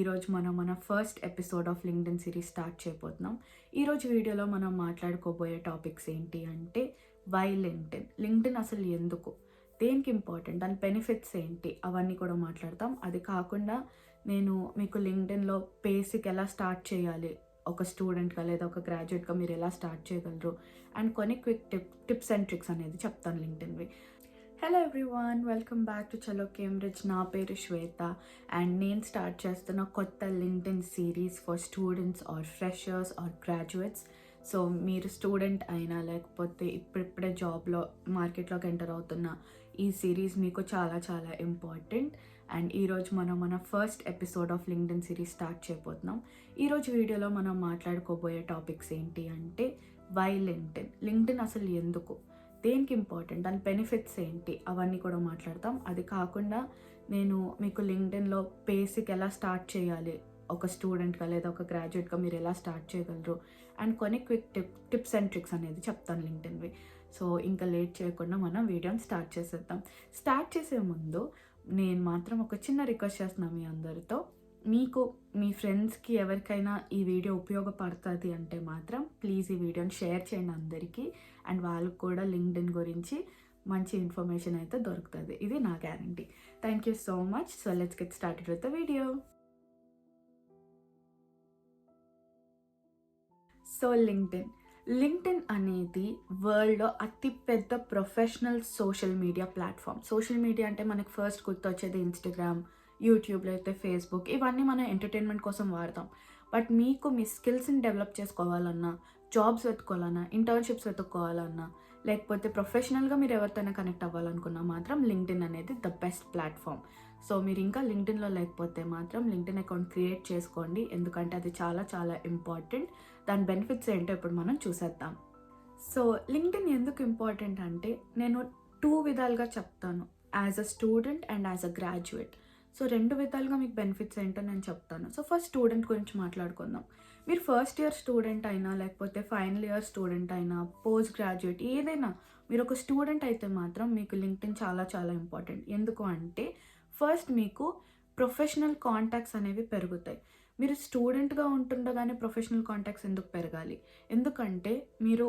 ఈరోజు మనం మన first episode of LinkedIn series start చేయబోతున్నాం. ఈరోజు వీడియోలో మనం మాట్లాడుకోబోయే టాపిక్స్ ఏంటి అంటే వై లింక్డ్ఇన్ అసలు ఎందుకు, దేనికి ఇంపార్టెంట్, దాని బెనిఫిట్స్ ఏంటి, అవన్నీ కూడా మాట్లాడతాం. అది కాకుండా నేను మీకు లింక్డ్ఇన్లో బేసిక్ ఎలా స్టార్ట్ చేయాలి, ఒక స్టూడెంట్గా లేదా ఒక గ్రాడ్యుయేట్గా మీరు ఎలా స్టార్ట్ చేయగలరు అండ్ కొన్ని క్విక్ టిప్స్ అండ్ ట్రిక్స్ అనేది చెప్తాను లింక్డ్ఇన్వి. Hello everyone, welcome back to Chalo Cambridge. నా పేరు శ్వేత అండ్ నేను స్టార్ట్ చేస్తున్న కొత్త LinkedIn series for students or freshers or graduates. So మీరు స్టూడెంట్ అయినా లేకపోతే ఇప్పుడిప్పుడే జాబ్లో మార్కెట్లోకి ఎంటర్ అవుతున్న ఈ సిరీస్ మీకు చాలా చాలా ఇంపార్టెంట్. అండ్ ఈరోజు మనం మన first episode of LinkedIn series start చేయబోతున్నాం. ఈరోజు వీడియోలో మనం మాట్లాడుకోబోయే టాపిక్స్ ఏంటి అంటే వై లింక్డ్ఇన్ అసలు ఎందుకు, దేనికి ఇంపార్టెంట్, దాని బెనిఫిట్స్ ఏంటి, అవన్నీ కూడా మాట్లాడతాం. అది కాకుండా నేను మీకు లింక్డ్ఇన్లో బేసిక్ ఎలా స్టార్ట్ చేయాలి, ఒక స్టూడెంట్గా లేదా ఒక గ్రాడ్యుయేట్గా మీరు ఎలా స్టార్ట్ చేయగలరు అండ్ కొన్ని క్విక్ టిప్స్ అండ్ ట్రిక్స్ అనేది చెప్తాను లింక్డ్ఇన్వి. సో ఇంకా లేట్ చేయకుండా మనం వీడియోని స్టార్ట్ చేసేద్దాం. స్టార్ట్ చేసే ముందు నేను మాత్రం ఒక చిన్న రిక్వెస్ట్ చేస్తున్నాను మీ అందరితో. మీకు మీ ఫ్రెండ్స్కి ఎవరికైనా ఈ వీడియో ఉపయోగపడుతుంది అంటే మాత్రం ప్లీజ్ ఈ వీడియోని షేర్ చేయండి అందరికీ. అండ్ వాళ్ళకు కూడా లింక్డ్ఇన్ గురించి మంచి ఇన్ఫర్మేషన్ అయితే దొరుకుతుంది. ఇది నా guarantee. Thank you so much. So let's get started with the video. So LinkedIn అనేది వరల్డ్లో అతిపెద్ద professional social media platform. Social media అంటే మనకు ఫస్ట్ గుర్తొచ్చేది ఇన్స్టాగ్రామ్, యూట్యూబ్, లేకపోతే ఫేస్బుక్. ఇవన్నీ మనం ఎంటర్టైన్మెంట్ కోసం వాడతాం. బట్ మీకు మీ స్కిల్స్ని డెవలప్ చేసుకోవాలన్నా, జాబ్స్ వెతుక్కోవాలన్నా, ఇంటర్న్షిప్స్ వెతుక్కోవాలన్నా, లేకపోతే ప్రొఫెషనల్గా మీరు ఎవరితోనే కనెక్ట్ అవ్వాలనుకున్నా మాత్రం లింక్డ్ఇన్ అనేది ద బెస్ట్ ప్లాట్ఫామ్. సో మీరు ఇంకా లింక్డ్ఇన్లో లేకపోతే మాత్రం లింక్డ్ఇన్ అకౌంట్ క్రియేట్ చేసుకోండి, ఎందుకంటే అది చాలా చాలా ఇంపార్టెంట్. దాని బెనిఫిట్స్ ఏంటో ఇప్పుడు మనం చూసేద్దాం. సో లింక్డ్ఇన్ ఎందుకు ఇంపార్టెంట్ అంటే నేను 2 విధాలుగా చెప్తాను, as a student and as a graduate. So 2 విధాలుగా మీకు బెనిఫిట్స్ ఏంటో నేను చెప్తాను. సో ఫస్ట్ స్టూడెంట్ గురించి మాట్లాడుకుందాం. మీరు ఫస్ట్ ఇయర్ స్టూడెంట్ అయినా, లేకపోతే ఫైనల్ ఇయర్ స్టూడెంట్ అయినా, పోస్ట్ గ్రాడ్యుయేట్, ఏదైనా మీరు ఒక స్టూడెంట్ అయితే మాత్రం మీకు లింక్డ్ఇన్ చాలా చాలా ఇంపార్టెంట్. ఎందుకు అంటే ఫస్ట్ మీకు ప్రొఫెషనల్ కాంటాక్ట్స్ అనేవి పెరుగుతాయి. మీరు స్టూడెంట్గా ఉంటుండగానే ప్రొఫెషనల్ కాంటాక్ట్స్ ఎందుకు పెరగాలి? ఎందుకంటే మీరు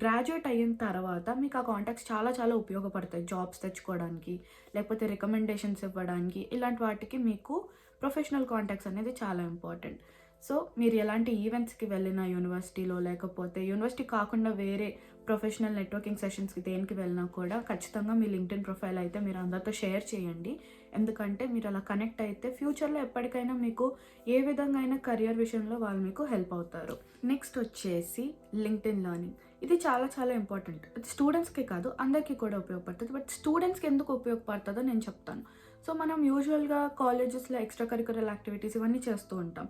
గ్రాడ్యుయేట్ అయిన తర్వాత మీకు ఆ కాంటాక్ట్స్ చాలా చాలా ఉపయోగపడతాయి. జాబ్స్ తెచ్చుకోవడానికి, లేకపోతే రికమెండేషన్స్ ఇవ్వడానికి, ఇలాంటి వాటికి మీకు ప్రొఫెషనల్ కాంటాక్ట్స్ అనేది చాలా ఇంపార్టెంట్. సో మీరు ఎలాంటి ఈవెంట్స్కి వెళ్ళినా యూనివర్సిటీలో, లేకపోతే యూనివర్సిటీ కాకుండా వేరే ప్రొఫెషనల్ నెట్వర్కింగ్ సెషన్స్కి దేనికి వెళ్ళినా కూడా ఖచ్చితంగా మీ లింక్డ్ఇన్ ప్రొఫైల్ అయితే మీరు అందరితో షేర్ చేయండి. ఎందుకంటే మీరు అలా కనెక్ట్ అయితే ఫ్యూచర్లో ఎప్పటికైనా మీకు ఏ విధంగా అయినా కెరియర్ విషయంలో వాళ్ళు మీకు హెల్ప్ అవుతారు. నెక్స్ట్ వచ్చేసి లింక్డ్ఇన్ లెర్నింగ్. ఇది చాలా చాలా ఇంపార్టెంట్. అది స్టూడెంట్స్కి కాదు, అందరికీ కూడా ఉపయోగపడుతుంది. బట్ స్టూడెంట్స్కి ఎందుకు ఉపయోగపడుతుందో నేను చెప్తాను. సో మనం యూజువల్గా కాలేజెస్లో ఎక్స్ట్రా కరిక్యులర్ యాక్టివిటీస్ ఇవన్నీ చేస్తూ ఉంటాం.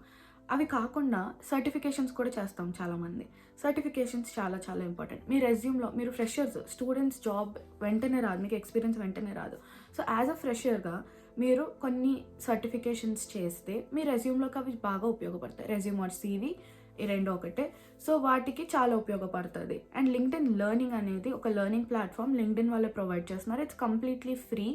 అవి కాకుండా సర్టిఫికేషన్స్ కూడా చేస్తాం చాలామంది. సర్టిఫికేషన్స్ చాలా చాలా ఇంపార్టెంట్. మీ రెజ్యూమ్లో మీరు ఫ్రెషర్స్, స్టూడెంట్స్ జాబ్ వెంటనే రాదు, మీకు ఎక్స్పీరియన్స్ వెంటనే రాదు. సో యాజ్ అ ఫ్రెషర్గా మీరు కొన్ని సర్టిఫికేషన్స్ చేస్తే మీ రెజ్యూమ్లోకి అవి బాగా ఉపయోగపడతాయి. రెజ్యూమ్ ఆర్ CV, ఈ 2 ఒకటే. సో వాటికి చాలా ఉపయోగపడుతుంది. అండ్ లింక్డ్ఇన్ లెర్నింగ్ అనేది ఒక లెర్నింగ్ ప్లాట్ఫామ్ లింక్డ్ఇన్ వాళ్ళే ప్రొవైడ్ చేస్తున్నారు. It's completely free.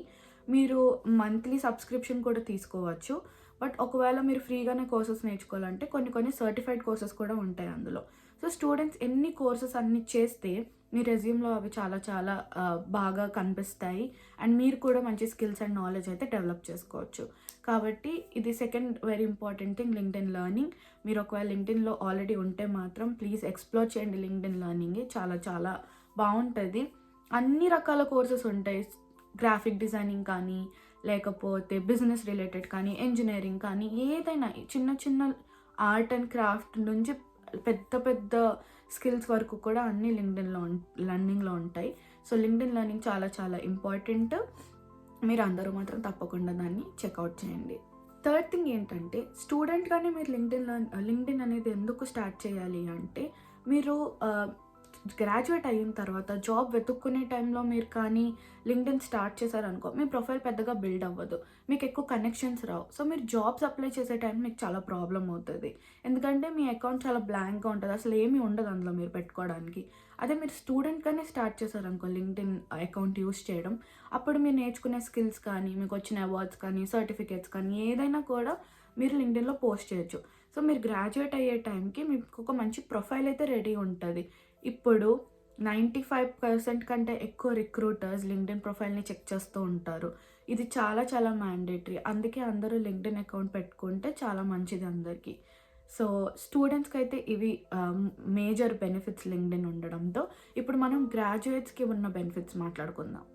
మీరు మంత్లీ సబ్స్క్రిప్షన్ కూడా తీసుకోవచ్చు. బట్ ఒకవేళ మీరు ఫ్రీగానే కోర్సెస్ నేర్చుకోవాలంటే కొన్ని సర్టిఫైడ్ కోర్సెస్ కూడా ఉంటాయి అందులో. సో స్టూడెంట్స్ ఎన్ని కోర్సెస్ అన్ని చేస్తే మీ రెజ్యూమ్లో అవి చాలా చాలా బాగా కనిపిస్తాయి. అండ్ మీరు కూడా మంచి స్కిల్స్ అండ్ నాలెడ్జ్ అయితే డెవలప్ చేసుకోవచ్చు. కాబట్టి ఇది second very important thing, LinkedIn learning. మీరు ఒకవేళ లింక్డ్ఇన్లో ఆల్రెడీ ఉంటే మాత్రం ప్లీజ్ ఎక్స్ప్లోర్ చేయండి లింక్డ్ఇన్ లెర్నింగ్. చాలా చాలా బాగుంటుంది. అన్ని రకాల కోర్సెస్ ఉంటాయి. గ్రాఫిక్ డిజైనింగ్ కానీ, లేకపోతే బిజినెస్ రిలేటెడ్ కానీ, ఇంజనీరింగ్ కానీ, ఏదైనా చిన్న చిన్న ఆర్ట్ అండ్ క్రాఫ్ట్ నుంచి పెద్ద పెద్ద స్కిల్స్ వరకు కూడా అన్నీ లెర్నింగ్లో ఉంటాయి. సో లింక్డ్ఇన్ లెర్నింగ్ చాలా చాలా ఇంపార్టెంట్. మీరు అందరూ మాత్రం తప్పకుండా దాన్ని చెక్అవుట్ చేయండి. థర్డ్ థింగ్ ఏంటంటే స్టూడెంట్గానే మీరు లింక్డ్ఇన్ అనేది ఎందుకు స్టార్ట్ చేయాలి అంటే మీరు గ్రాడ్యుయేట్ అయిన తర్వాత జాబ్ వెతుక్కునే టైంలో మీరు కానీ లింక్డ్ఇన్ స్టార్ట్ చేశారనుకో, మీ ప్రొఫైల్ పెద్దగా బిల్డ్ అవ్వదు, మీకు ఎక్కువ కనెక్షన్స్ రావు. సో మీరు జాబ్స్ అప్లై చేసే టైం మీకు చాలా ప్రాబ్లం అవుతుంది. ఎందుకంటే మీ అకౌంట్ చాలా బ్లాంక్గా ఉంటుంది, అసలు ఏమీ ఉండదు అందులో మీరు పెట్టుకోవడానికి. అదే మీరు స్టూడెంట్గానే స్టార్ట్ చేశారనుకో లింక్డ్ఇన్ అకౌంట్ యూస్ చేయడం, అప్పుడు మీరు నేర్చుకునే స్కిల్స్ కానీ, మీకు వచ్చిన అవార్డ్స్ కానీ, సర్టిఫికేట్స్ కానీ ఏదైనా కూడా మీరు లింక్డ్ఇన్లో పోస్ట్ చేయొచ్చు. సో మీరు గ్రాడ్యుయేట్ అయ్యే టైంకి మీకు ఒక మంచి ప్రొఫైల్ అయితే రెడీ ఉంటుంది. ఇప్పుడు 95% కంటే ఎక్కువ రిక్రూటర్స్ లింక్డ్ఇన్ ప్రొఫైల్ని చెక్ చేస్తూ ఉంటారు. ఇది చాలా చాలా మ్యాండేటరీ. అందుకే అందరూ లింక్డ్ఇన్ అకౌంట్ పెట్టుకుంటే చాలా మంచిది అందరికీ. సో స్టూడెంట్స్కి అయితే ఇవి మేజర్ బెనిఫిట్స్ లింక్డ్ఇన్ ఉండడంతో. ఇప్పుడు మనం గ్రాడ్యుయేట్స్కి ఉన్న బెనిఫిట్స్ మాట్లాడుకుందాం.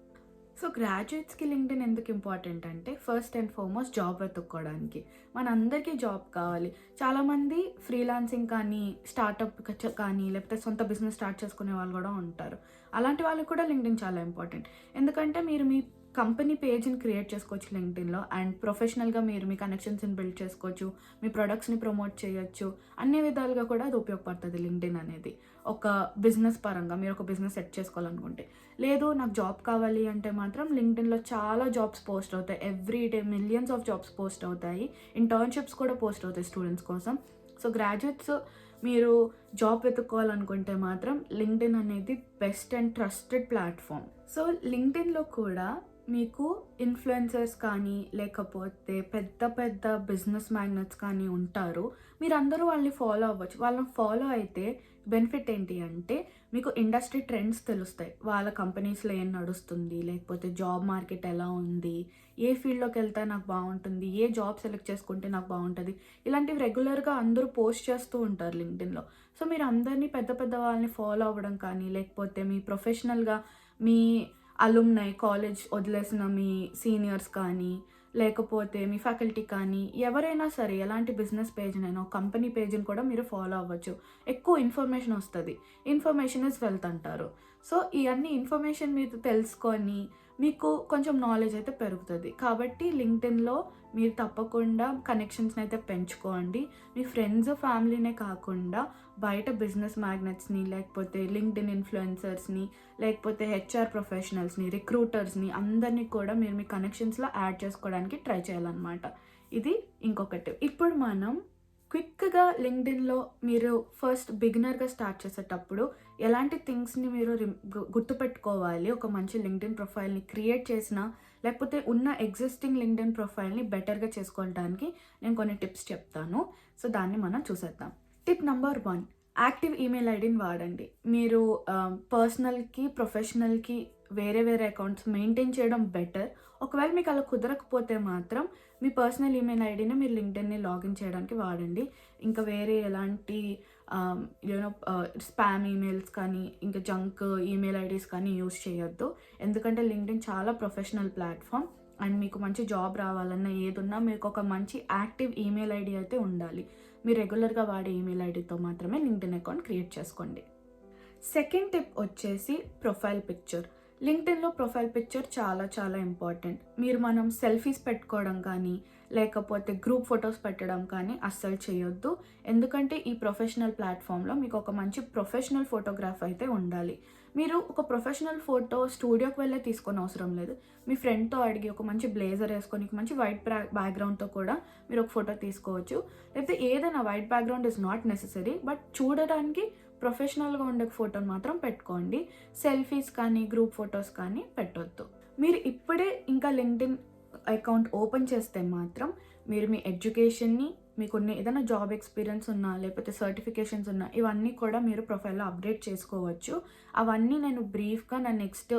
సో గ్రాడ్యుయేట్స్కి లింక్డ్ఇన్ ఎందుకు ఇంపార్టెంట్ అంటే, ఫస్ట్ అండ్ ఫార్మోస్ట్ జాబ్ వెతుక్కోవడానికి. మనందరికీ జాబ్ కావాలి. చాలామంది ఫ్రీలాన్సింగ్ కానీ, స్టార్టప్ కానీ, లేకపోతే సొంత బిజినెస్ స్టార్ట్ చేసుకునే వాళ్ళు కూడా ఉంటారు. అలాంటి వాళ్ళకి కూడా లింక్డ్ఇన్ చాలా ఇంపార్టెంట్. ఎందుకంటే మీరు మీ కంపెనీ పేజ్ని క్రియేట్ చేసుకోవచ్చు లింక్డ్ఇన్లో, అండ్ ప్రొఫెషనల్గా మీరు మీ కనెక్షన్స్ని బిల్డ్ చేసుకోవచ్చు, మీ ప్రొడక్ట్స్ని ప్రమోట్ చేయొచ్చు. అన్ని విధాలుగా కూడా అది ఉపయోగపడుతుంది లింక్డ్ఇన్ అనేది. ఒక బిజినెస్ పరంగా మీరు ఒక బిజినెస్ సెట్ చేసుకోవాలనుకుంటే. లేదు నాకు జాబ్ కావాలి అంటే మాత్రం లింక్డ్ఇన్లో చాలా జాబ్స్ పోస్ట్ అవుతాయి. Every day millions of jobs post అవుతాయి. ఇంటర్న్షిప్స్ కూడా పోస్ట్ అవుతాయి స్టూడెంట్స్ కోసం. సో గ్రాడ్యుయేట్స్ మీరు జాబ్ వెతుక్కోవాలనుకుంటే మాత్రం లింక్డ్ఇన్ అనేది best and trusted platform. So లింక్డ్ఇన్లో కూడా మీకు ఇన్ఫ్లుయెన్సర్స్ కానీ, లేకపోతే పెద్ద పెద్ద బిజినెస్ మ్యాగ్నెట్స్ కానీ ఉంటారు. మీరందరూ వాళ్ళని ఫాలో అవ్వచ్చు. వాళ్ళని ఫాలో అయితే బెనిఫిట్ ఏంటి అంటే, మీకు ఇండస్ట్రీ ట్రెండ్స్ తెలుస్తాయి. వాళ్ళ కంపెనీస్లో ఏం నడుస్తుంది, లేకపోతే జాబ్ మార్కెట్ ఎలా ఉంది, ఏ ఫీల్డ్లోకి వెళ్తే నాకు బాగుంటుంది, ఏ జాబ్ సెలెక్ట్ చేసుకుంటే నాకు బాగుంటుంది, ఇలాంటివి రెగ్యులర్గా అందరూ పోస్ట్ చేస్తూ ఉంటారు లింక్డ్ఇన్లో. సో మీరు అందరినీ పెద్ద పెద్ద వాళ్ళని ఫాలో అవ్వడం కానీ, లేకపోతే మీ ప్రొఫెషనల్గా మీ అలుమ్నై, కాలేజ్ వదిలేసిన మీ సీనియర్స్ కానీ, లేకపోతే మీ ఫ్యాకల్టీ కానీ, ఎవరైనా సరే ఎలాంటి బిజినెస్ పేజ్నైనా, కంపెనీ పేజ్ని కూడా మీరు ఫాలో అవ్వచ్చు. ఎక్కువ ఇన్ఫర్మేషన్ వస్తుంది. ఇన్ఫర్మేషన్ ఇస్ వెల్త్ అంటారు. సో ఇవన్నీ ఇన్ఫర్మేషన్ మీరు తెలుసుకొని మీకు కొంచెం నాలెడ్జ్ అయితే పెరుగుతుంది. కాబట్టి లింక్డ్ఇన్లో మీరు తప్పకుండా కనెక్షన్స్ని అయితే పెంచుకోండి. మీ ఫ్రెండ్స్, ఫ్యామిలీనే కాకుండా బయట బిజినెస్ మ్యాగ్నెట్స్ని, లేకపోతే లింక్డ్ఇన్ ఇన్ఫ్లుయెన్సర్స్ని, లేకపోతే హెచ్ఆర్ ప్రొఫెషనల్స్ని, రిక్రూటర్స్ని అందరినీ కూడా మీరు మీ కనెక్షన్స్లో యాడ్ చేసుకోవడానికి ట్రై చేయాలన్నమాట. ఇది ఇంకొకటి. ఇప్పుడు మనం క్విక్గా లింక్డ్ఇన్లో మీరు ఫస్ట్ బిగినర్గా స్టార్ట్ చేసేటప్పుడు ఎలాంటి థింగ్స్ని మీరు గుర్తుపెట్టుకోవాలి, ఒక మంచి లింక్డ్ఇన్ ప్రొఫైల్ని క్రియేట్ చేసినా, లేకపోతే ఉన్న ఎగ్జిస్టింగ్ లింక్డ్ఇన్ ప్రొఫైల్ని బెటర్గా చేసుకోవడానికి నేను కొన్ని టిప్స్ చెప్తాను. సో దాన్ని మనం చూసేద్దాం. టిప్ నెంబర్ 1, యాక్టివ్ ఈమెయిల్ ఐడిని వాడండి. మీరు పర్సనల్కి, ప్రొఫెషనల్కి వేరే వేరే అకౌంట్స్ మెయింటైన్ చేయడం బెటర్. ఒకవేళ మీకు అలా కుదరకపోతే మాత్రం మీ పర్సనల్ ఈమెయిల్ ఐడిని మీరు లింక్డ్ఇన్ని లాగిన్ చేయడానికి వాడండి. ఇంకా వేరే ఎలాంటి స్పామ్ ఈమెయిల్స్ కానీ, ఇంకా జంక్ ఈమెయిల్ ఐడీస్ కానీ యూస్ చేయొద్దు. ఎందుకంటే లింక్డ్ఇన్ చాలా ప్రొఫెషనల్ ప్లాట్ఫామ్. అండ్ మీకు మంచి జాబ్ రావాలన్నా, ఏదున్నా మీకు ఒక మంచి యాక్టివ్ ఈమెయిల్ ఐడి అయితే ఉండాలి. మీరు రెగ్యులర్గా వాడే ఈమెయిల్ ఐడితో మాత్రమే లింక్డ్ఇన్ అకౌంట్ క్రియేట్ చేసుకోండి. సెకండ్ టిప్ వచ్చేసి ప్రొఫైల్ పిక్చర్. లింక్డ్ఇన్లో ప్రొఫైల్ పిక్చర్ చాలా చాలా ఇంపార్టెంట్. మనం సెల్ఫీస్ పెట్టుకోవడం కానీ, లేకపోతే గ్రూప్ ఫొటోస్ పెట్టడం కానీ అస్సలు చేయొద్దు. ఎందుకంటే ఈ ప్రొఫెషనల్ ప్లాట్ఫామ్లో మీకు ఒక మంచి ప్రొఫెషనల్ ఫోటోగ్రాఫ్ అయితే ఉండాలి. మీరు ఒక ప్రొఫెషనల్ ఫోటో స్టూడియోకి వెళ్ళే తీసుకొని అవసరం లేదు. మీ ఫ్రెండ్తో అడిగి ఒక మంచి బ్లేజర్ వేసుకొని, మంచి వైట్ బ్యాక్గ్రౌండ్తో కూడా మీరు ఒక ఫోటో తీసుకోవచ్చు. లేకపోతే ఏదైనా white background is not necessary, but చూడడానికి ప్రొఫెషనల్గా ఉండే ఫోటోని మాత్రం పెట్టుకోండి. సెల్ఫీస్ కానీ, గ్రూప్ ఫొటోస్ కానీ పెట్టొద్దు. మీరు ఇప్పుడే ఇంకా లింక్డ్ఇన్ అకౌంట్ ఓపెన్ చేస్తే మాత్రం మీరు మీ ఎడ్యుకేషన్ని, మీకున్న ఏదైనా జాబ్ ఎక్స్పీరియన్స్ ఉన్నా, లేకపోతే సర్టిఫికేషన్స్ ఉన్నా, ఇవన్నీ కూడా మీరు ప్రొఫైల్లో అప్డేట్ చేసుకోవచ్చు. అవన్నీ నేను బ్రీఫ్గా నా నెక్స్ట్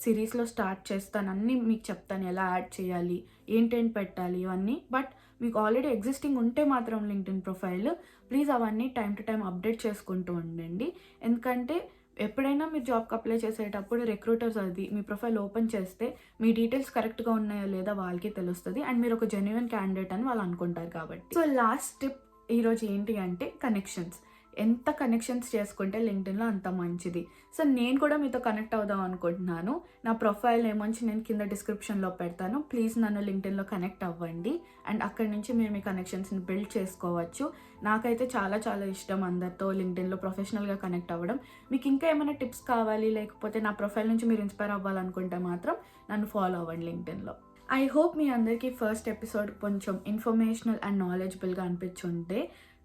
సిరీస్లో స్టార్ట్ చేస్తాను. అన్నీ మీకు చెప్తాను, ఎలా యాడ్ చేయాలి, ఏంటేంటి పెట్టాలి ఇవన్నీ. బట్ మీకు ఆల్రెడీ ఎగ్జిస్టింగ్ ఉంటే మాత్రం లింక్డ్ఇన్ ప్రొఫైల్, ప్లీజ్ అవన్నీ టైం టు టైం అప్డేట్ చేసుకుంటూ ఉండండి. ఎందుకంటే ఎప్పుడైనా మీరు జాబ్కి అప్లై చేసేటప్పుడు రిక్రూటర్స్ అది మీ ప్రొఫైల్ ఓపెన్ చేస్తే మీ డీటెయిల్స్ కరెక్ట్గా ఉన్నాయో లేదా వాళ్ళకి తెలుస్తుంది. అండ్ మీరు ఒక జెన్యున్ క్యాండిడేట్ అని వాళ్ళు అనుకుంటారు కాబట్టి. సో లాస్ట్ టిప్ ఈరోజు ఏంటి అంటే కనెక్షన్స్. ఎంత కనెక్షన్స్ చేసుకుంటే లింక్డ్ఇన్లో అంత మంచిది. సో నేను కూడా మీతో కనెక్ట్ అవుదాం అనుకుంటున్నాను. నా ప్రొఫైల్ ఏమొచ్చి నేను కింద డిస్క్రిప్షన్లో పెడతాను. ప్లీజ్ నన్ను లింక్డ్ఇన్లో కనెక్ట్ అవ్వండి. అండ్ అక్కడి నుంచి మీరు మీ కనెక్షన్స్ని బిల్డ్ చేసుకోవచ్చు. నాకైతే చాలా చాలా ఇష్టం అందరితో లింక్డ్ఇన్లో ప్రొఫెషనల్గా కనెక్ట్ అవ్వడం. మీకు ఇంకా ఏమైనా టిప్స్ కావాలి, లేకపోతే నా ప్రొఫైల్ నుంచి మీరు ఇన్స్పైర్ అవ్వాలనుకుంటే మాత్రం నన్ను ఫాలో అవ్వండి లింక్డ్ఇన్లో. ఐ హోప్ మీ అందరికీ ఫస్ట్ ఎపిసోడ్ కొంచెం ఇన్ఫర్మేషనల్ అండ్ నాలెడ్జబుల్గా అనిపించుంటే.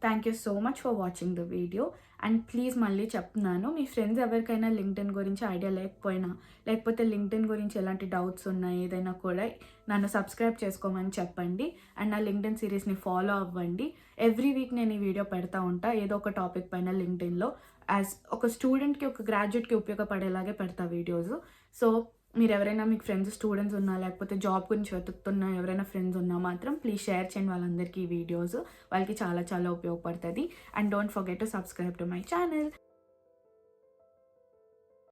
Thank you so much for watching the video. And please మళ్ళీ చెప్తున్నాను, మీ ఫ్రెండ్స్ ఎవరికైనా లింక్డ్ఇన్ గురించి ఐడియా లేకపోయినా, లేకపోతే లింక్డ్ఇన్ గురించి ఎలాంటి డౌట్స్ ఉన్నాయి ఏదైనా కూడా నన్ను సబ్స్క్రైబ్ చేసుకోమని చెప్పండి. అండ్ నా లింక్డ్ఇన్ సిరీస్ని ఫాలో అవ్వండి. ఎవ్రీ వీక్ నేను ఈ వీడియో పెడతా ఉంటా, ఏదో ఒక టాపిక్ పైన లింక్డ్ఇన్లో. యాజ్ ఒక స్టూడెంట్కి, ఒక గ్రాడ్యుయేట్కి ఉపయోగపడేలాగే పెడతా వీడియోస్. సో మీరు ఎవరైనా మీకు ఫ్రెండ్స్ స్టూడెంట్స్ ఉన్నా, లేకపోతే జాబ్ గురించి వెతుకుతున్న ఎవరైనా ఫ్రెండ్స్ ఉన్నా మాత్రం ప్లీజ్ షేర్ చేయండి వాళ్ళందరికీ ఈ వీడియోస్. వాళ్ళకి చాలా చాలా ఉపయోగపడుతుంది. And don't forget to subscribe to my channel.